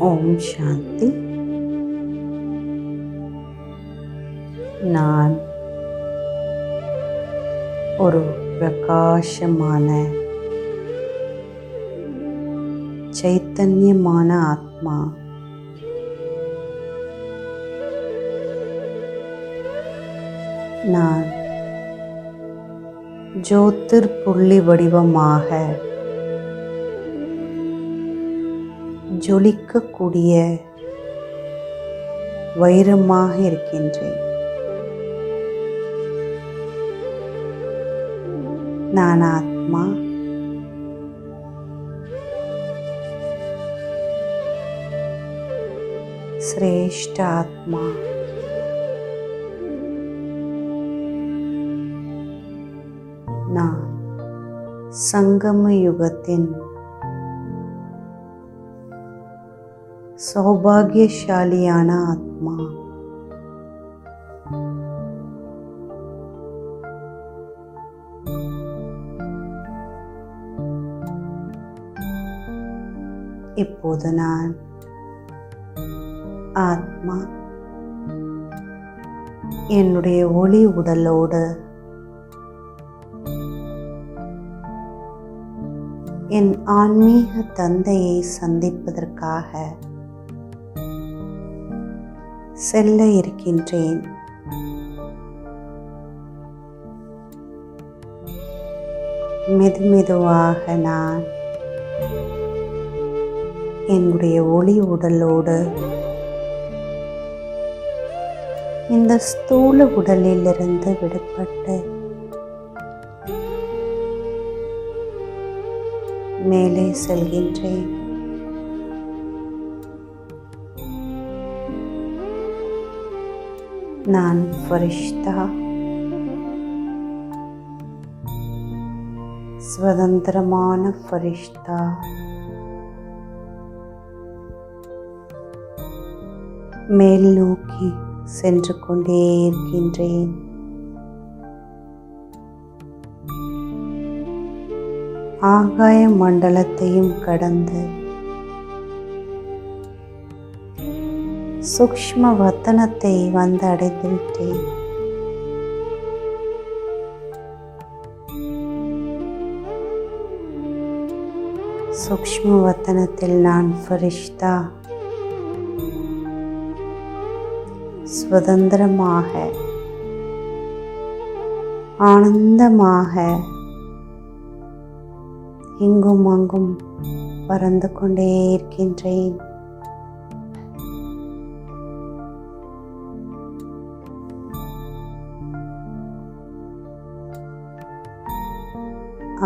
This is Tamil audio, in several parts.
ஓம் சாந்தி. நான் ஒரு பிரகாசமான சைத்தன்யமான ஆத்மா. நான் ஜோதிர் புள்ளி வடிவமாக ஜொலிக்கக்கூடிய வைரமாக இருக்கின்றேன். நான் ஆத்மா. சிரேஷ்ட ஆத்மா. நான் சங்கம யுகத்தின் சௌபாகியசாலியான ஆத்மா. இப்போது நான் ஆத்மா என்னுடைய ஒளி உடலோடு என் ஆன்மீக தந்தையை சந்திப்பதற்காக செல்ல இருக்கின்றேன். மெதுமெதுவாக நான் என்னுடைய ஒளி உடலோடு இந்த ஸ்தூல உடலிலிருந்து விடுபட்டு மேலே செல்கின்றேன். நான் ஃபரிஷ்தா, சுதந்திரமான ஃபரிஷ்தா. மேல் நோக்கி சென்று கொண்டே இருக்கின்றேன். ஆகாய மண்டலத்தையும் கடந்து சூக்ஷ்ம வத்தனத்தை வந்து அடைந்துவிட்டேன். சூக்ஷ்ம வத்தனத்தில் நான் ஃபரிஷ்தா சுதந்திரமாக ஆனந்தமாக இங்கும் அங்கும் பறந்து கொண்டே இருக்கின்றேன்.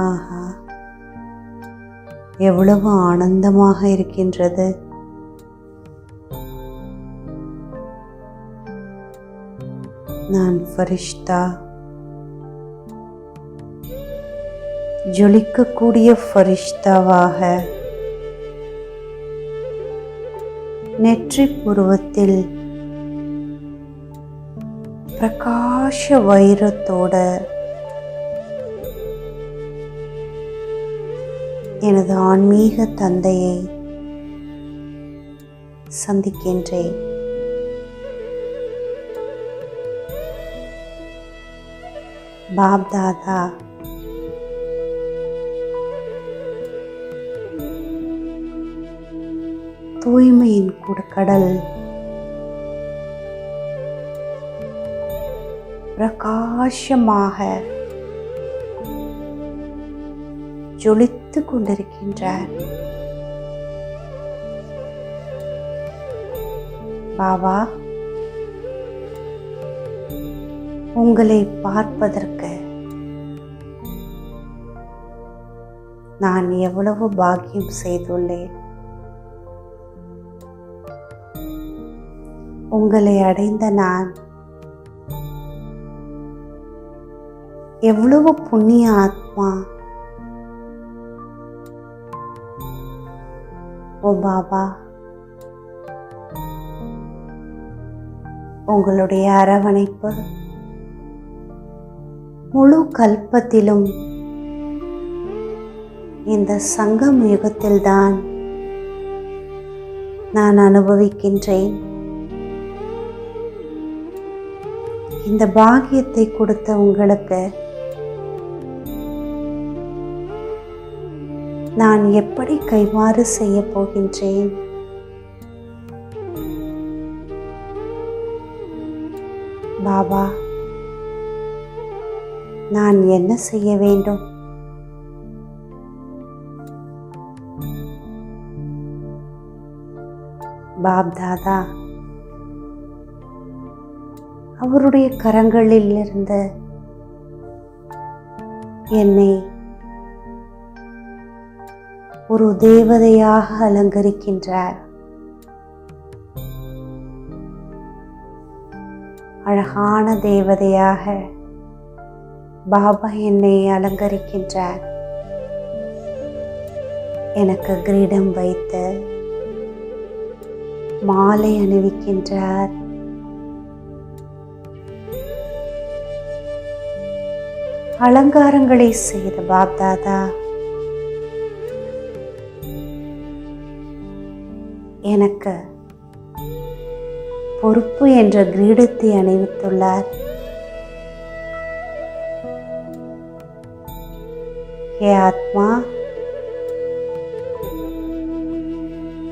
ஆஹா, எவ்வளவு ஆனந்தமாக இருக்கின்றது. நான் ஃபரிஷ்தா, ஜொலிக்கக்கூடிய ஃபரிஷ்தாவாக நெற்றி புருவத்தில் பிரகாச வைரத்தோட எனது ஆன்மீக தந்தையை சந்திக்கின்றேன். பாப் தாதா தூய்மையின் கடல், பிரகாசமாக ஜொலித்துக் கொண்டிருக்கின்றார். பாபா, உங்களை பார்ப்பதற்கு நான் எவ்வளவு பாக்கியம் செய்துள்ளேன். உங்களை அடைந்த நான் எவ்வளவு புண்ணிய ஆத்மா. ஓ பாபா, உங்களுடைய அரவணைப்பு முழு கல்பத்திலும் இந்த சங்கம் யுகத்தில்தான் நான் அனுபவிக்கின்றேன். இந்த பாக்கியத்தை கொடுத்த உங்களுக்கு நான் எப்படி கைமாறு செய்ய போகின்றேன்? பாபா, நான் என்ன செய்ய வேண்டும்? பாப் தாதா அவருடைய கரங்களில் இருந்து என்னை ஒரு தேவதையாக அலங்கரிக்கின்றார். அழகான தேவதையாக பாபா என்னை அலங்கரிக்கின்றார். எனக்கு கிரீடம் வைத்து மாலை அணிவிக்கின்றார். அலங்காரங்களை செய்த பாப் தாதா எனக்கு பொறுப்பு என்ற கிரீடத்தை அணிவித்துள்ளார். ஹே ஆத்மா,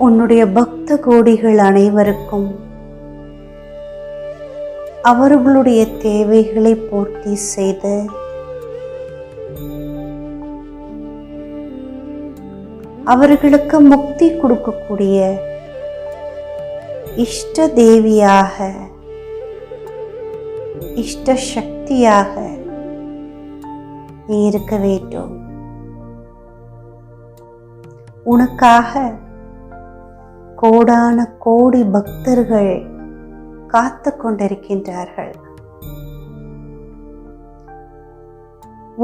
உன்னுடைய பக்த கோடிகள் அனைவருக்கும் அவர்களுடைய தேவைகளை பூர்த்தி செய்து அவர்களுக்கு முக்தி கொடுக்கக்கூடிய இஷ்ட தேவியாக, இஷ்ட சக்தியாக நீ இருக்க வேண்டும். உனக்காக கோடான கோடி பக்தர்கள் காத்து கொண்டிருக்கின்றார்கள்.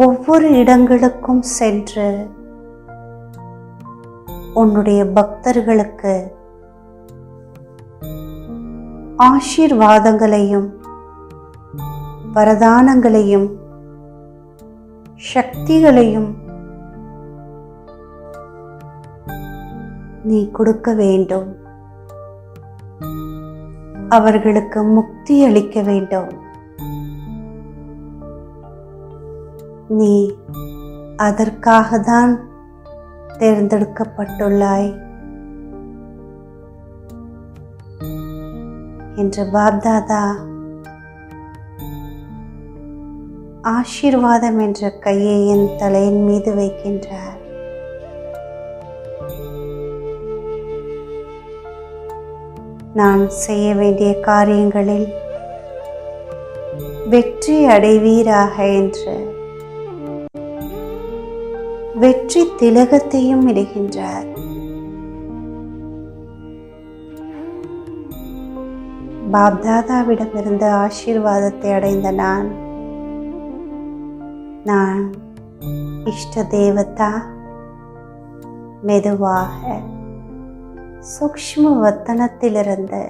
ஒவ்வொரு இடங்களுக்கும் சென்று உன்னுடைய பக்தர்களுக்கு ஆசீர்வாதங்களையும் வரதானங்களையும் சக்திகளையும் நீ கொடுக்க வேண்டும். அவர்களுக்கு முக்தி அளிக்க வேண்டும். நீ அதற்காக தான் தேர்ந்தெடுக்கப்பட்டுள்ளாய் என்று பாப்தாதா ஆசீர்வாதம் என்ற கையை என் தலையின் மீது வைக்கின்றார். நான் செய்ய வேண்டிய காரியங்களில் வெற்றி அடைவீராக என்று வெற்றி திலகத்தையும் இடுகின்றார். பாப்தாதாவிடமிருந்து ஆசீர்வாதத்தை அடைந்த நான் இஷ்ட தேவதா மெதுவாக சூக்ஷ்ம வத்தனத்திலிருந்து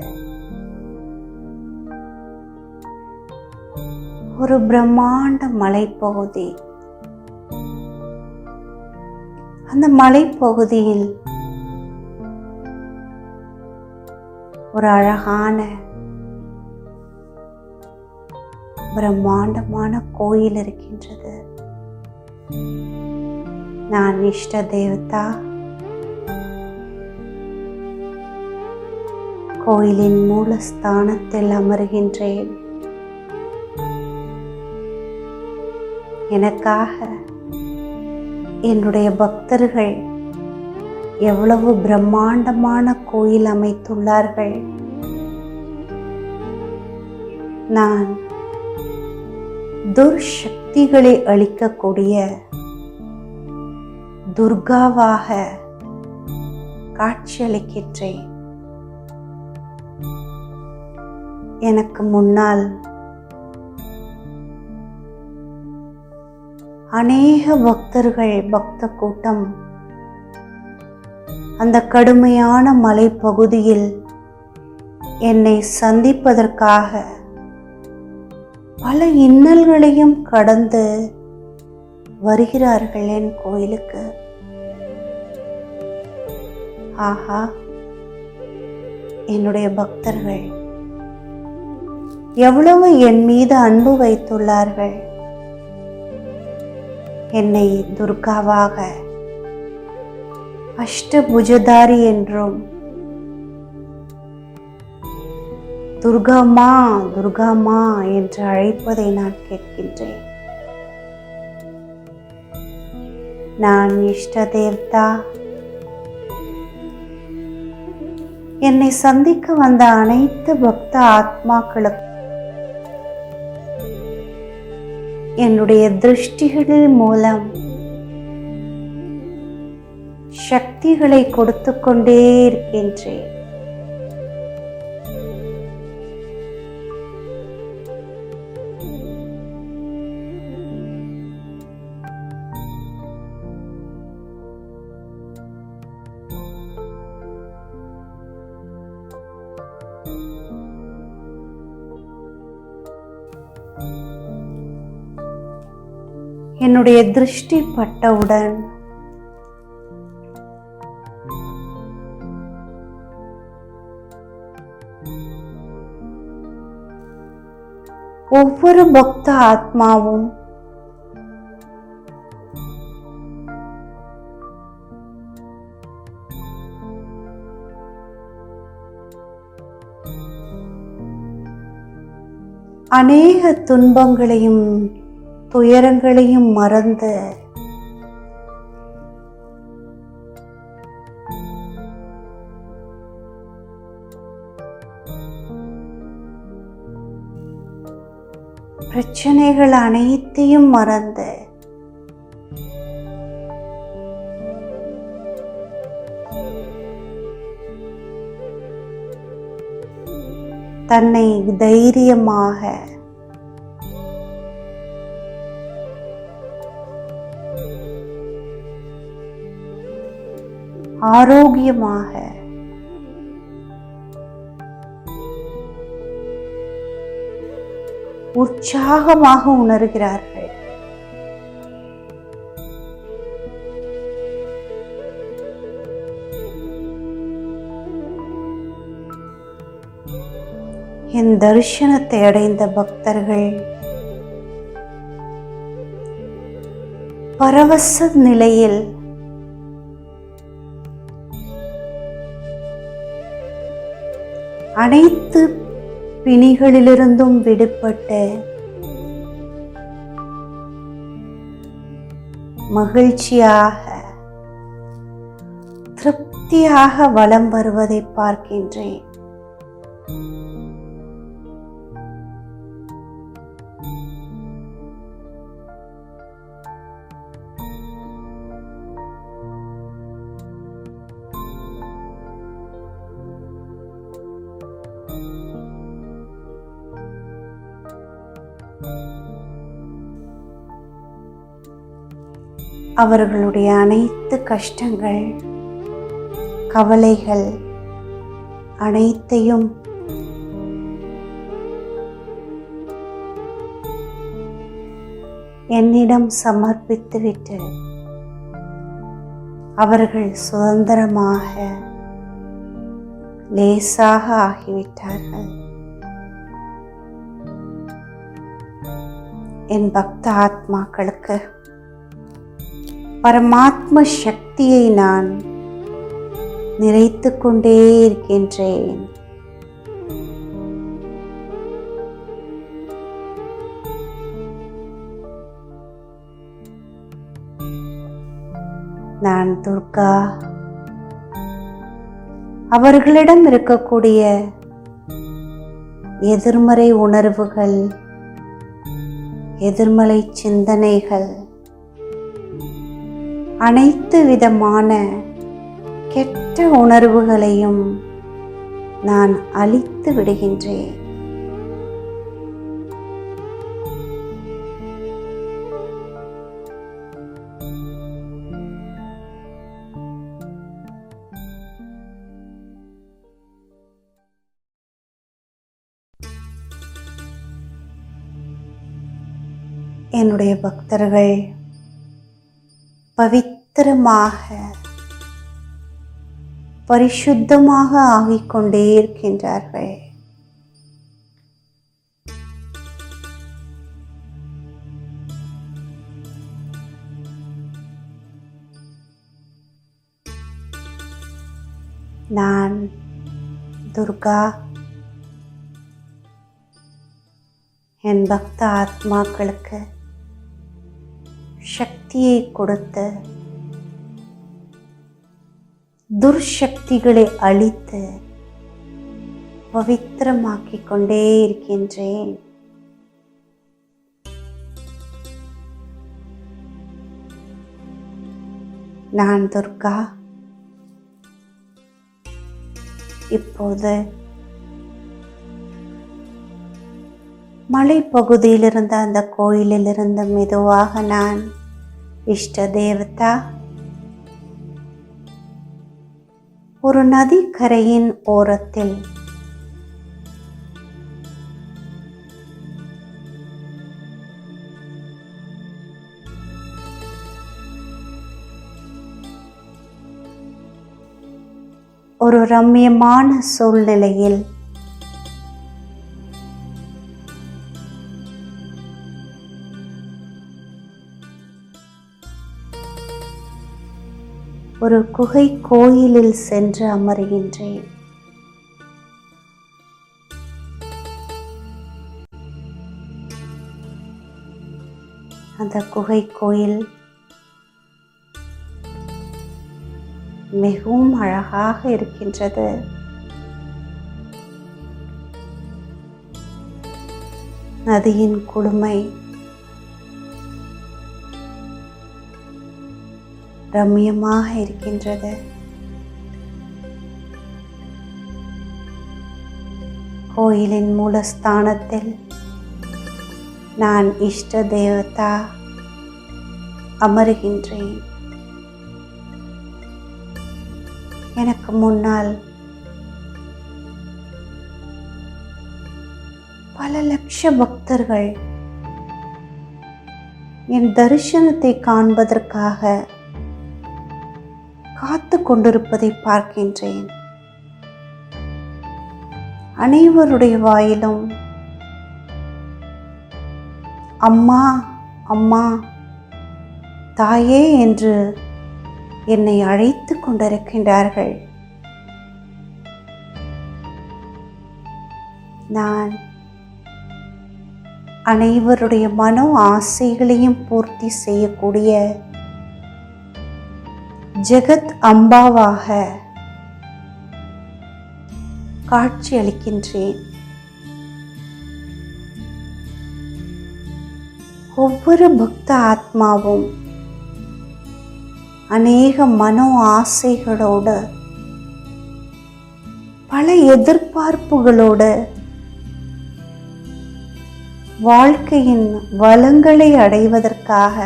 ஒரு பிரம்மாண்ட மலைப்பகுதி, அந்த மலைப்பகுதியில் ஒரு அழகான பிரம்மாண்டமான கோயில் இருக்கின்றது. நான் இஷ்ட தேவதா கோயிலின் மூலஸ்தானத்தில் அமர்கின்றேன். எனக்காக என்னுடைய பக்தர்கள் எவ்வளவு பிரம்மாண்டமான கோயில் அமைத்துள்ளார்கள். நான் துர்சக்திகளை அழிக்கக்கூடிய துர்காவாக காட்சியளிக்கின்றேன். எனக்கு முன்னால் அநேக பக்தர்கள், பக்த கூட்டம் அந்த கடுமையான மலைப்பகுதியில் என்னை சந்திப்பதற்காக பல இன்னல்களையும் கடந்து வருகிறார்கள் என் கோயிலுக்கு. ஆஹா, என்னுடைய பக்தர்கள் எவ்வளவு என் மீது அன்பு வைத்துள்ளார்கள். என்னை துர்காவாக, அஷ்டபுஜதாரி என்றும், துர்காமா துர்காமா என்று அழைப்பதை நான் கேட்கின்றேன். நான் இஷ்ட தேவதா. என்னை சந்திக்க வந்த அனைத்து பக்த ஆத்மாக்களுக்கும் என்னுடைய திருஷ்டிகள் மூலம் சக்திகளை கொடுத்து கொண்டே இருக்கின்றேன். என்னுடைய திருஷ்டி பட்டவுடன் ஒவ்வொரு பக்த ஆத்மாவும் அநேக துன்பங்களையும் துயரங்களையும் மறந்து பிரச்சனைகள் அனைத்தையும் மறந்து தன்னை தைரியமாக ஆரோக்கியமாக உற்சாகமாக உணர்கிறார்கள். என் தரிசனத்தை அடைந்த பக்தர்கள் பரவச நிலையில் அனைத்து பிணிகளிலிருந்தும் விடுபட்டு மகிழ்ச்சியாக திருப்தியாக வலம் வருவதை பார்க்கின்றேன். அவர்களுடைய அனைத்து கஷ்டங்கள், கவலைகள் அனைத்தையும் என்னிடம் சமர்ப்பித்துவிட்டு அவர்கள் சுதந்திரமாக லேசாக ஆகிவிட்டார்கள். என் பக்த ஆத்மாக்களுக்கு பரமாத்ம சக்தியை நான் நிறைத்து கொண்டே இருக்கின்றேன். நான் துர்கா. அவர்களிடம் இருக்கக்கூடிய எதிர்மறை உணர்வுகள், எதிர்மறை சிந்தனைகள், அனைத்து விதமான கெட்ட உணர்வுகளையும் நான் அழித்து விடுகின்றேன். என்னுடைய பக்தர்கள் பவித்திரமாக பரிசுத்தமாக ஆகிக்கொண்டே இருக்கின்றார்கள். நான் துர்கா என் பக்த ஆத்மாக்களுக்கு சக்தியை கொடுத்து துர்சக்திகளை அழித்து பவித்திரமாக்கிக் கொண்டே இருக்கின்றேன். நான் துர்கா இப்போது மலைப்பகுதியில் இருந்த அந்த கோயிலில் இருந்து மெதுவாக நான் இஷ்ட தேவதா ஒரு நதிக்கரையின் ஓரத்தில் ஒரு ரம்மியமான சூழ்நிலையில் ஒரு குகை கோயிலில் சென்று அமர்கின்றேன். அந்த குகை கோயில் மிகவும் அழகாக இருக்கின்றது. நதியின் குளுமை ரம்மியமாக இருக்கின்றது. கோயிலின் மூலஸ்தானத்தில் நான் இஷ்ட தேவதா அமருகின்றேன். எனக்கு முன்னால் பல லட்ச பக்தர்கள் என் தரிசனத்தை காண்பதற்காக காத்து கொண்டிருப்பதை பார்க்கின்றேன். அனைவருடைய வாயிலும் அம்மா அம்மா தாயே என்று என்னை அழைத்து கொண்டிருக்கின்றார்கள். நான் அனைவருடைய மனோ ஆசைகளையும் பூர்த்தி செய்யக்கூடிய ஜெகத் அம்பாவாக காட்சி அளிக்கின்றேன். ஒவ்வொரு பக்த ஆத்மாவும் அநேக மனோ ஆசைகளோடு பல எதிர்பார்ப்புகளோடு வாழ்க்கையின் வளங்களை அடைவதற்காக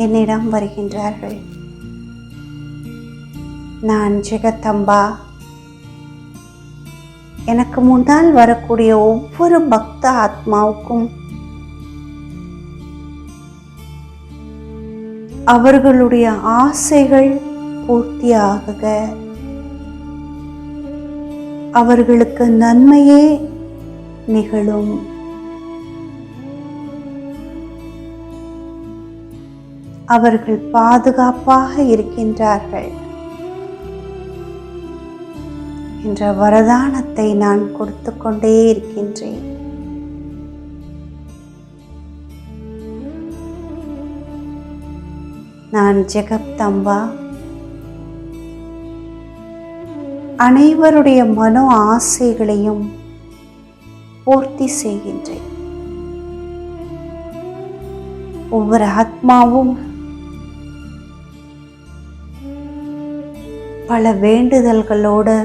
என்னிடம் வருகின்றார்கள். நான் ஜெகதம்பா எனக்கு முன்னால் வரக்கூடிய ஒவ்வொரு பக்த ஆத்மாவுக்கும் அவர்களுடைய ஆசைகள் பூர்த்தியாகுக, அவர்களுக்கு நன்மையே நிகழும், அவர்கள் பாதுகாப்பாக இருக்கின்றார்கள் என்ற வரதானத்தை நான் கொடுத்து கொண்டே இருக்கின்றேன். நான் ஜெகதம்பா அனைவருடைய மனோ ஆசைகளையும் பூர்த்தி செய்கின்றேன். ஒவ்வொரு ஆத்மாவும் பல வேண்டுதல்களோடு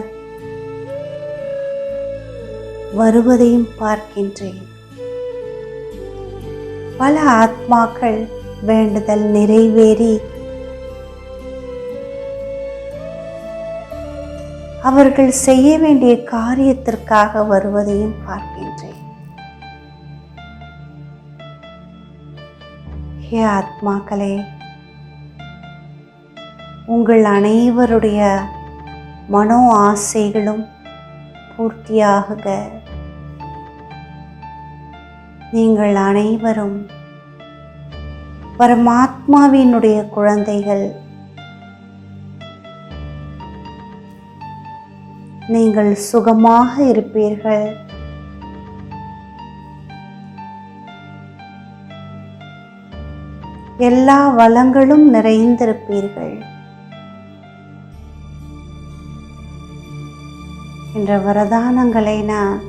வருவதையும் பார்க்கின்றேன். பல ஆத்மாக்கள் வேண்டுதல் நிறைவேறி அவர்கள் செய்ய வேண்டிய காரியத்திற்காக வருவதையும் பார்க்கின்றேன். ஹே ஆத்மாக்களே, உங்கள் அனைவருடைய மனோ ஆசைகளும் பூர்த்தியாகுக. நீங்கள் அனைவரும் பரமாத்மாவினுடைய குழந்தைகள். நீங்கள் சுகமாக இருப்பீர்கள். எல்லா வளங்களும் நிறைந்திருப்பீர்கள் என்ற வரதானங்களை நான்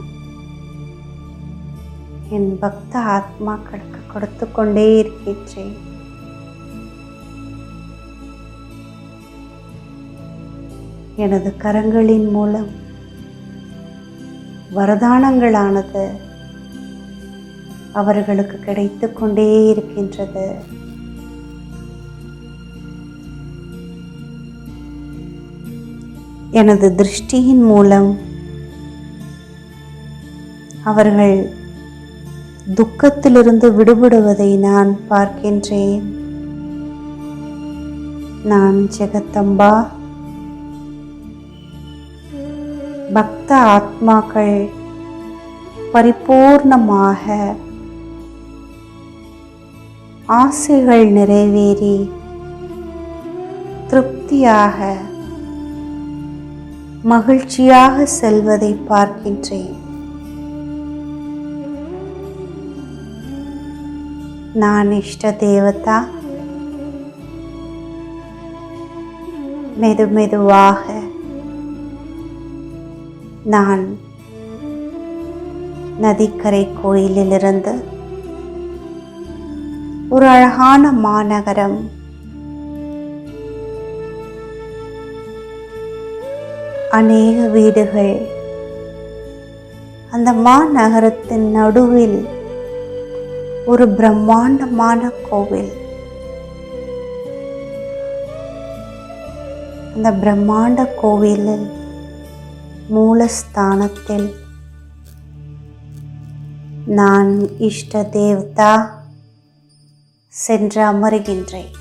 என் பக்த ஆத்மாக்களுக்கு கொடுத்து கொண்டே இருக்கின்றேன். எனது கரங்களின் மூலம் வரதானங்களானது அவர்களுக்கு கிடைத்து கொண்டே இருக்கின்றது. எனது திருஷ்டியின் மூலம் அவர்கள் துக்கத்திலிருந்து விடுபடுவதை நான் பார்க்கின்றேன். நான் ஜெகதம்பா பக்த ஆத்மாக்கள் பரிபூர்ணமாக ஆசைகள் நிறைவேறி திருப்தியாக மகிழ்ச்சியாக செல்வதை பார்க்கின்றேன். நான் இஷ்ட தேவதா மெதுமெதுவாக நான் நதிக்கரை கோயிலிலிருந்து ஒரு அழகான மாநகரம், அநேக வீடுகள், அந்த மாநகரத்தின் நடுவில் ஒரு பிரம்மாண்டமான கோவில். அந்த பிரம்மாண்ட கோவிலில் மூலஸ்தானத்தில் நான் இஷ்ட தேவதா சென்று அமருகின்றேன்.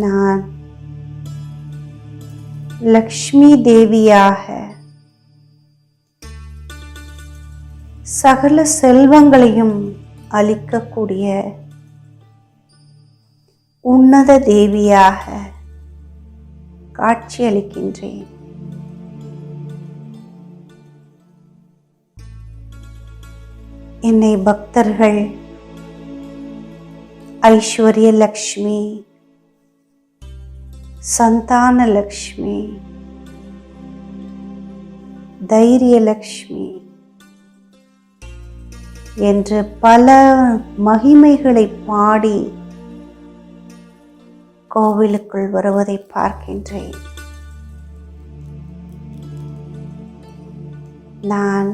நான் லக்ஷ்மி தேவியாக சகல செல்வங்களையும் அளிக்கக்கூடிய உன்னத தேவியாக காட்சியளிக்கின்றேன். என்னை பக்தர்கள் ஐஸ்வர்ய லக்ஷ்மி, சந்தான லக்ஷ்மி, தைரிய லக்ஷ்மி என்று பல மகிமைகளை பாடி கோவிலுக்குள் வருவதை பார்க்கின்றேன். நான்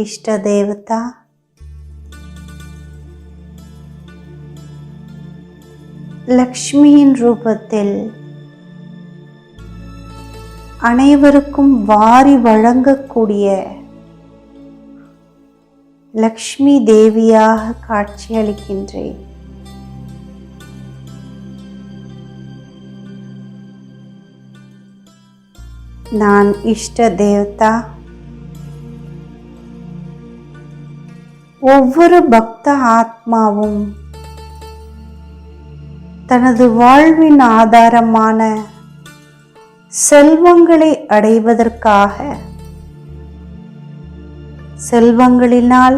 இஷ்ட தேவதா லக்ஷ்மியின் ரூபத்தில் அனைவருக்கும் வாரி வழங்கக்கூடிய லக்ஷ்மி தேவியாக காட்சியளிக்கின்றேன். நான் இஷ்ட தேவதா ஒவ்வொரு பக்த ஆத்மாவும் தனது வாழ்வின் ஆதாரமான செல்வங்களை அடைவதற்காக, செல்வங்களினால்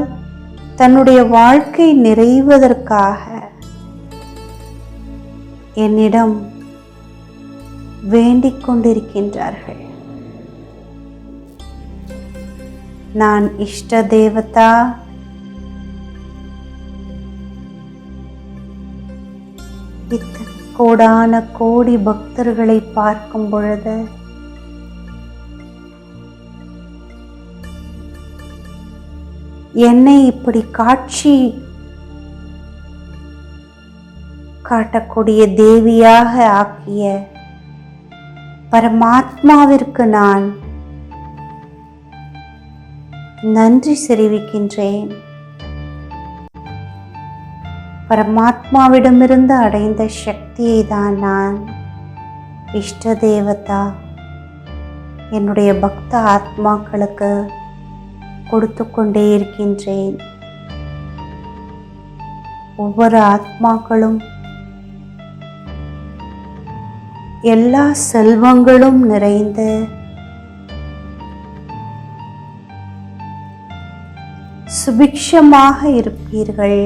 தன்னுடைய வாழ்க்கை நிறைவதற்காக என்னிடம் வேண்டிக் கொண்டிருக்கின்றார்கள். நான் இஷ்ட தேவதா கோடான கோடி பக்தர்களை பார்க்கும் பொழுது என்னை இப்படி காட்சி காட்டக்கூடிய தேவியாக ஆக்கிய பரமாத்மாவிற்கு நான் நன்றி தெரிவிக்கின்றேன். பரமாத்மாவிடமிருந்து அடைந்த சக்தியை தான் நான் இஷ்ட தேவதா என்னுடைய பக்த ஆத்மாக்களுக்கு கொடுத்து கொண்டே இருக்கின்றேன். ஒவ்வொரு ஆத்மாக்களும் எல்லா செல்வங்களும் நிறைந்து சுபிக்ஷமாக இருப்பீர்கள்.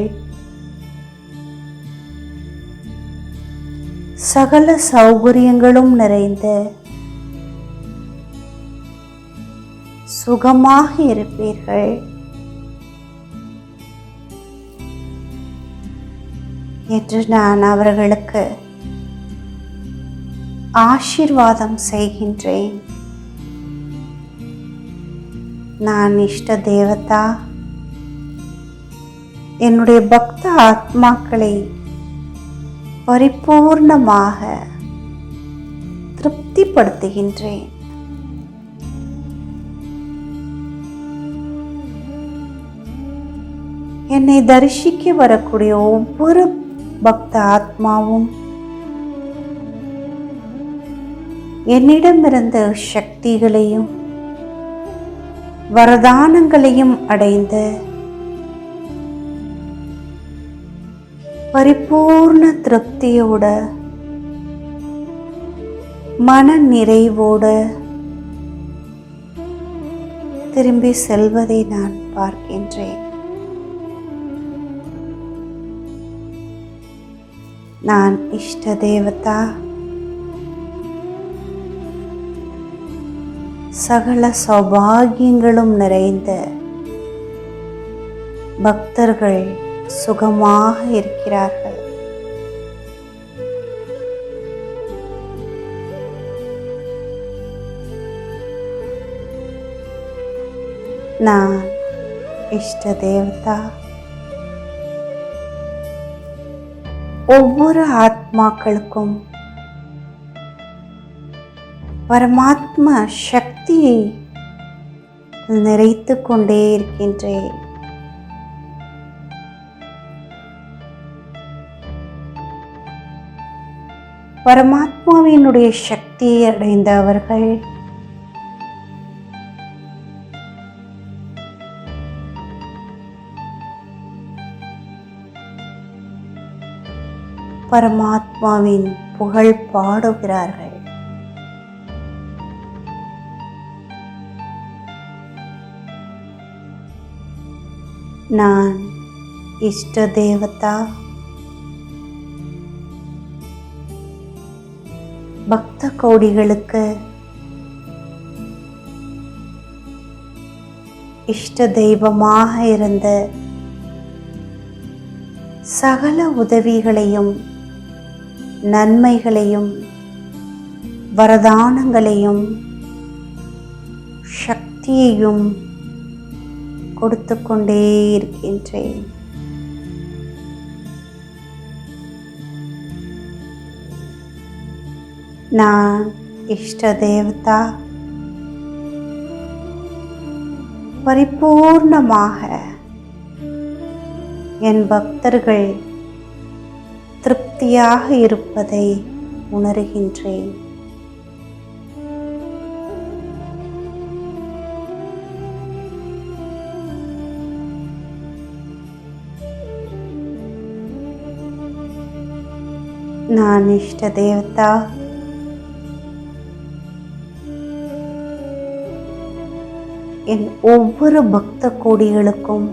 சகல சௌகரியங்களும் நிறைந்து சுகமாக இருப்பீர்கள் என்று நான் அவர்களுக்கு ஆசீர்வாதம் செய்கின்றேன். நான் இஷ்ட தேவதா என்னுடைய பக்த ஆத்மாக்களை பரிபூர்ணமாக திருப்திப்படுத்துகின்றேன். என்னை தரிசிக்க வரக்கூடிய ஒவ்வொரு பக்த ஆத்மாவும் என்னிடமிருந்து சக்திகளையும் வரதானங்களையும் அடைந்து பரிபூர்ண திருப்தியோட மன நிறைவோடு திரும்பி செல்வதை நான் பார்க்கின்றேன். நான் இஷ்ட தேவதா சகல சௌபாகியங்களும் நிறைந்த பக்தர்கள் சுகமாக இருக்கிறார்கள். நான் இஷ்ட தேவதா ஒவ்வொரு ஆத்மாக்களுக்கும் பரமாத்ம சக்தியை நிறைத்து கொண்டே இருக்கின்றேன். பரமாத்மாவினுடைய சக்தியை அடைந்த அவர்கள் பரமாத்மாவின் புகழ் பாடுகிறார்கள். நான் இஷ்ட தேவதா பக்த கோடிகளுக்கு இஷ்ட தெய்வமாக இருந்த சகல உதவிகளையும் நன்மைகளையும் வரதானங்களையும் சக்தியையும் கொடுத்து கொண்டே இருக்கின்றேன். நான் இஷ்ட தேவதா பரிபூர்ணமாக என் பக்தர்கள் திருப்தியாக இருப்பதை உணர்கின்றேன். நான் இஷ்ட தேவதா என் ஒவ்வொரு பக்த கோடிகளுக்கும்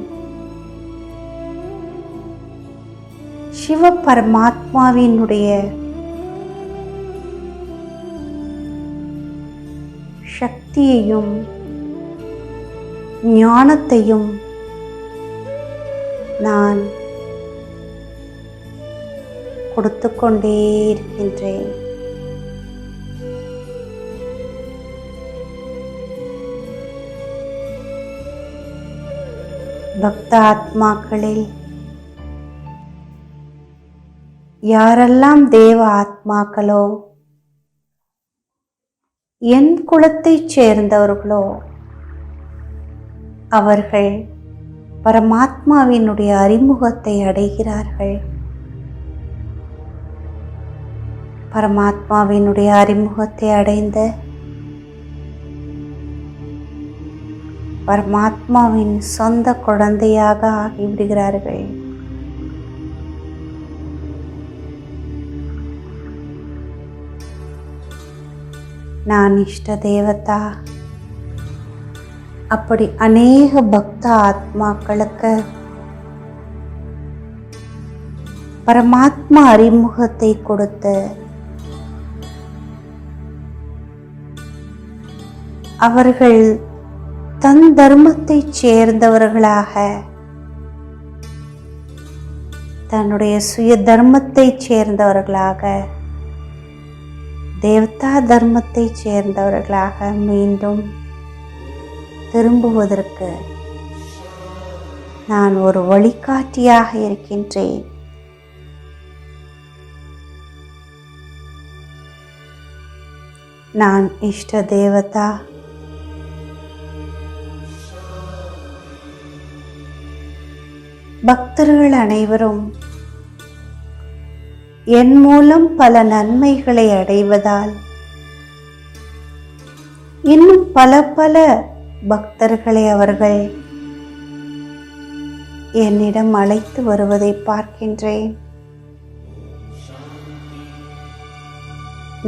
சிவ பரமாத்மாவினுடைய சக்தியையும் ஞானத்தையும் நான் கொடுத்து கொண்டே இருக்கின்றேன். பக்த ஆத்மாக்களில் யாரெல்லாம் தேவ ஆத்மாக்களோ என் குலத்தைச் சேர்ந்தவர்களோ அவர்கள் பரமாத்மாவினுடைய அறிமுகத்தை அடைகிறார்கள். பரமாத்மாவினுடைய அறிமுகத்தை அடைந்த பரமாத்மாவின் சொந்த குழந்தையாக ஆகிவிடுகிறார்கள். நான் இஷ்ட தேவதா. அப்படி அநேக பக்த ஆத்மாக்களுக்கு பரமாத்மா அறிமுகத்தை கொடுத்து அவர்கள் தன் தர்மத்தைச் சேர்ந்தவர்களாக, தன்னுடைய சுய தர்மத்தைச் சேர்ந்தவர்களாக, தேவதா தர்மத்தைச் சேர்ந்தவர்களாக மீண்டும் திரும்புவதற்கு நான் ஒரு வழிகாட்டியாக இருக்கின்றேன். நான் இஷ்ட தேவதா. பக்தர்கள் அனைவரும் என் மூலம் பல நன்மைகளை அடைவதால் இன்னும் பல பல பக்தர்களை அவர்கள் என்னிடம் அழைத்து வருவதை பார்க்கின்றேன்.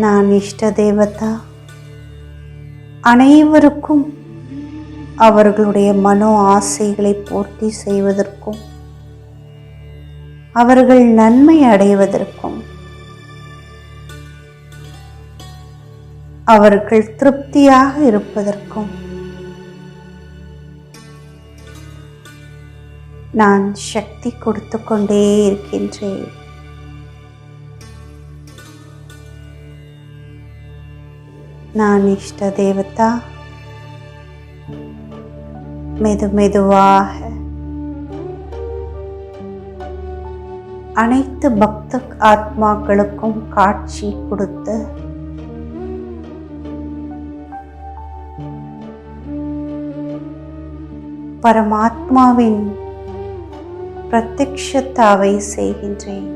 நான் இஷ்ட தேவதா. அனைவருக்கும் அவர்களுடைய மனோ ஆசைகளை பூர்த்தி செய்வதற்கும் அவர்கள் நன்மை அடைவதற்கும் அவர்கள் திருப்தியாக இருப்பதற்கும் நான் சக்தி கொடுத்து கொண்டே இருக்கின்றேன். நான் இஷ்ட தேவதா. மெதுவாக அனைத்து பக்த ஆத்மாக்களுக்கும் காட்சி கொடுத்து பரமாத்மாவின் பிரத்யக்ஷத்தாவை செய்கின்றேன்.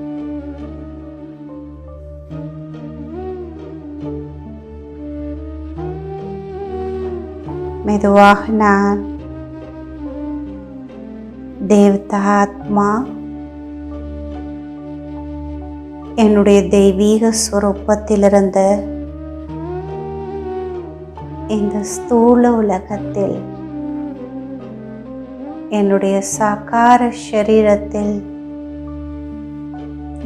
மெதுவாக நான் தேவதா ஆத்மா என்னுடைய தெய்வீக ஸ்வரூபத்திலிருந்து இந்த ஸ்தூல உலகத்தில் என்னுடைய சாகார சரீரத்தில்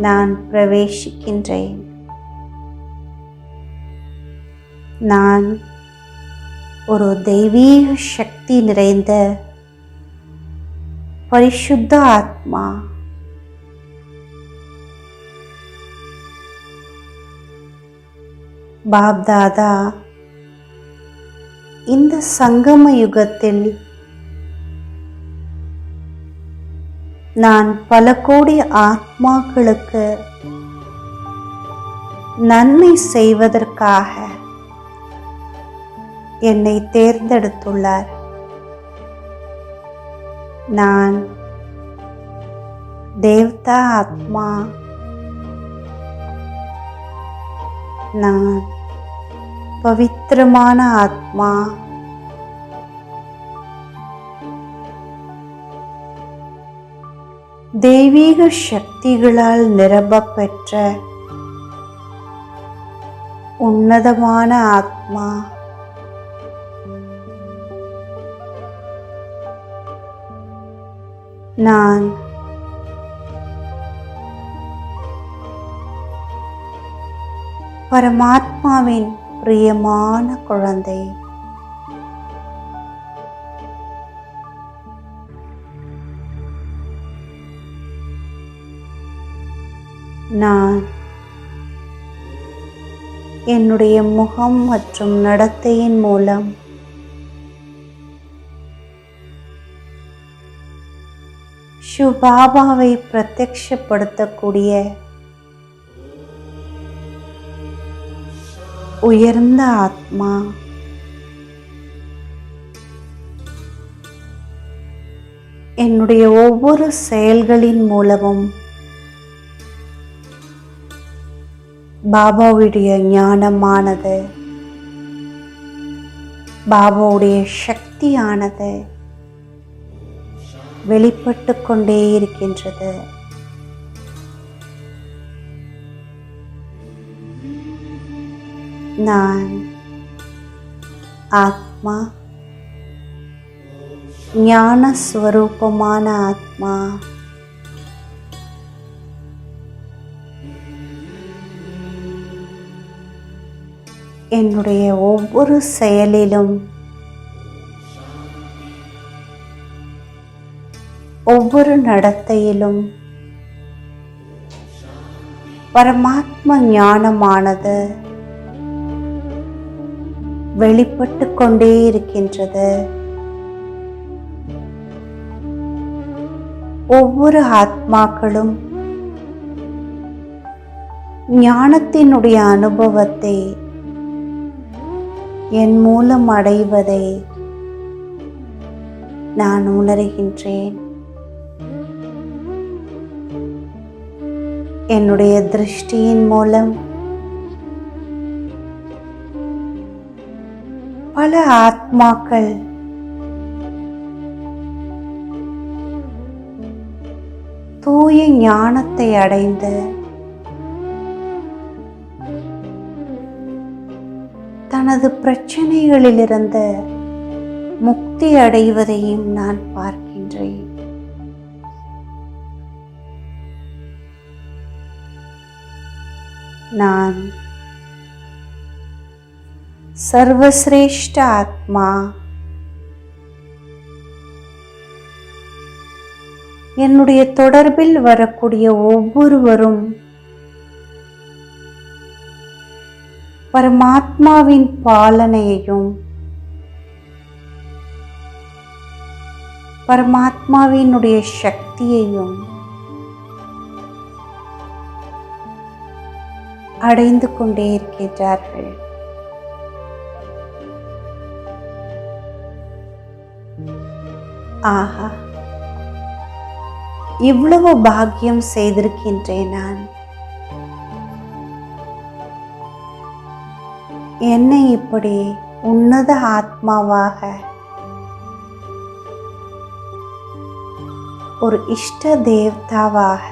நான் பிரவேசிக்கின்றேன். நான் ஒரு தெய்வீக சக்தி நிறைந்த பரிசுத்த ஆத்மா. பாப்தாதா இந்த சங்கம யுகத்தில் நான் பல கோடி ஆத்மாக்களுக்கு நன்மை செய்வதற்காக என்னை தேர்ந்தெடுத்துள்ளார். நான் தேவதா ஆத்மா. நான் பவித்திரமான ஆத்மா. தெய்வீக சக்திகளால் நிரப்பப்பெற்ற உன்னதமான ஆத்மா. நான் பரமாத்மாவின் பிரியமான குழந்தை. நான் என்னுடைய முகம் மற்றும் நடத்தையின் மூலம் சிவபாபாவை பிரத்யக்ஷப்படுத்தக்கூடிய உயர்ந்த ஆத்மா. என்னுடைய ஒவ்வொரு செயல்களின் மூலமும் பாபாவுடைய ஞானமானது, பாபாவுடைய சக்தியானது வெளிப்பட்டு கொண்டே இருக்கின்றது. நான் ஆத்மா, ஞான ஸ்வரூபமான ஆத்மா. என்னுடைய ஒவ்வொரு செயலிலும், ஒவ்வொரு நடத்தையிலும் பரமாத்ம ஞானமானது வெளிப்பட்டு கொண்டே இருக்கின்றது. ஒவ்வொரு ஆத்மாக்களும் ஞானத்தினுடைய அனுபவத்தை என் மூலம் அடைவதை நான் உணர்கின்றேன். என்னுடைய திருஷ்டியின் மூலம் பல ஆத்மாக்கள் தூய ஞானத்தை அடைந்து தனது பிரச்சனைகளிலிருந்து முக்தி அடைவதையும் நான் பார்க்கின்றேன். நான் சர்வசிரேஷ்ட ஆத்மா. என்னுடைய தொடர்பில் வரக்கூடிய ஒவ்வொருவரும் பரமாத்மாவின் பாலனையையும் பரமாத்மாவினுடைய சக்தியையும் அடைந்து கொண்டே இருக்கின்றார்கள். ஆஹா, இவ்வளவு பாக்கியம் செய்திருக்கின்றேன் நான். என்னை இப்படி உன்னத ஆத்மாவாக, ஒரு இஷ்ட தேவதாவாக,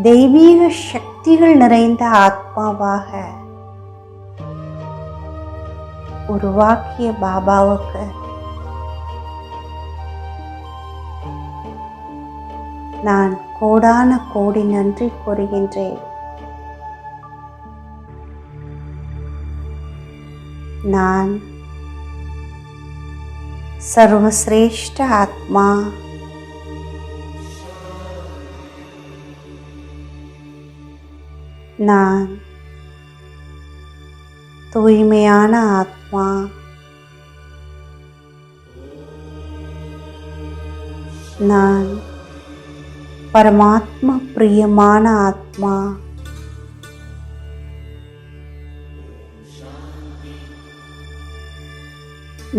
தெய்வீக சக்திகள் நிறைந்த ஆத்மாவாக உருவாக்கிய பாபாவுக்கு நான் கோடான கோடி நன்றி கூறுகின்றேன். நான் சர்வசிரேஷ்ட ஆத்மா. நான் தூய்மையான ஆத்மா. நான் பரமாத்மா பிரியமான ஆத்மா.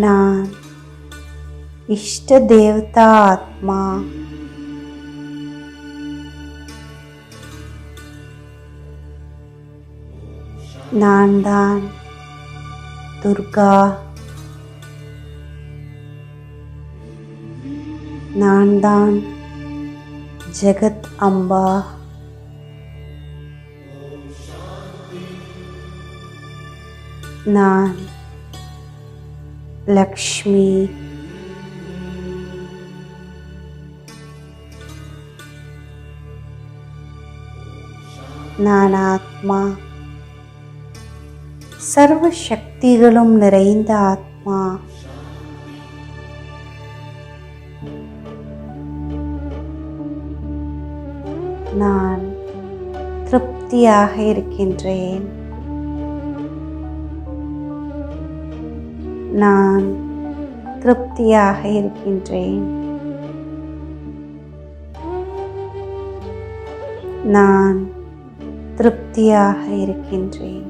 நான் இஷ்ட தேவதா ஆத்மா. நான் தான் துர்கா. நான் தான் ஜெகத் அம்பா. நான் லக்ஷ்மி. நான் ஆத்மா, சர்வ சக்திகளும் நிறைந்த ஆத்மா. நான் திருப்தியாக இருக்கின்றேன். நான் திருப்தியாக இருக்கின்றேன். நான் திருப்தியாக இருக்கின்றேன்.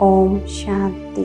ஓம் சாந்தி.